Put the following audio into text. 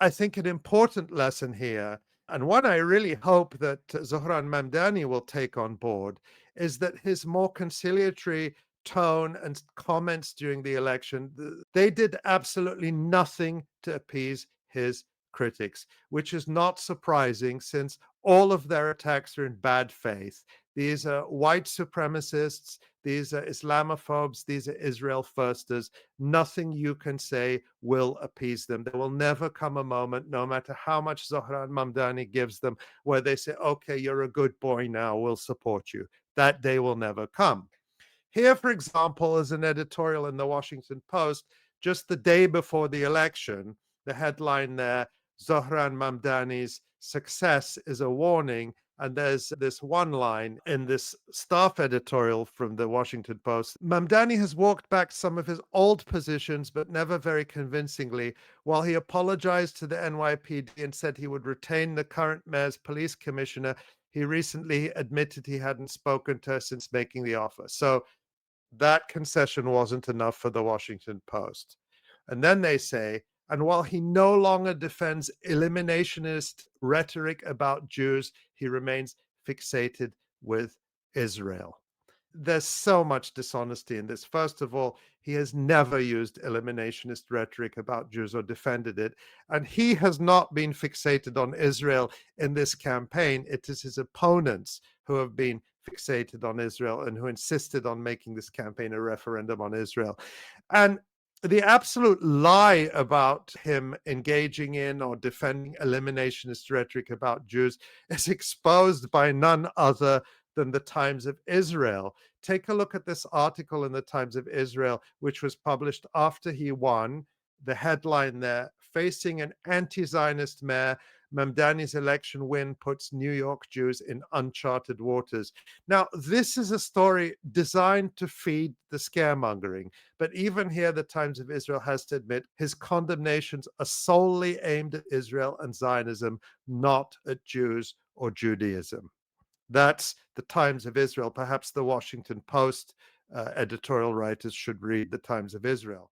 I think an important lesson here, and one I really hope that Zohran Mamdani will take on board, is that his more conciliatory tone and comments during the election, they did absolutely nothing to appease his critics, which is not surprising since all of their attacks are in bad faith. These are white supremacists, these are Islamophobes, these are Israel firsters. Nothing you can say will appease them. There will never come a moment, no matter how much Zohran Mamdani gives them, where they say, okay, you're a good boy now, we'll support you. That day will never come. Here, for example, is an editorial in the Washington Post just the day before the election. The headline there, Zohran Mamdani's success is a warning. And there's this one line in this staff editorial from the Washington Post. Mamdani has walked back some of his old positions, but never very convincingly. While he apologized to the NYPD and said he would retain the current mayor's police commissioner, he recently admitted he hadn't spoken to her since making the offer. So that concession wasn't enough for the Washington Post. And then they say, and while he no longer defends eliminationist rhetoric about Jews, he remains fixated with Israel. There's so much dishonesty in this. First of all, he has never used eliminationist rhetoric about Jews or defended it. And he has not been fixated on Israel in this campaign. It is his opponents who have been fixated on Israel and who insisted on making this campaign a referendum on Israel. And the absolute lie about him engaging in or defending eliminationist rhetoric about Jews is exposed by none other than the Times of Israel. Take a look at this article in the Times of Israel, which was published after he won. The headline there, facing an anti-Zionist mayor, Mamdani's election win puts New York Jews in uncharted waters. Now, this is a story designed to feed the scaremongering. But even here, the Times of Israel has to admit his condemnations are solely aimed at Israel and Zionism, not at Jews or Judaism. That's the Times of Israel. Perhaps the Washington Post editorial writers should read the Times of Israel.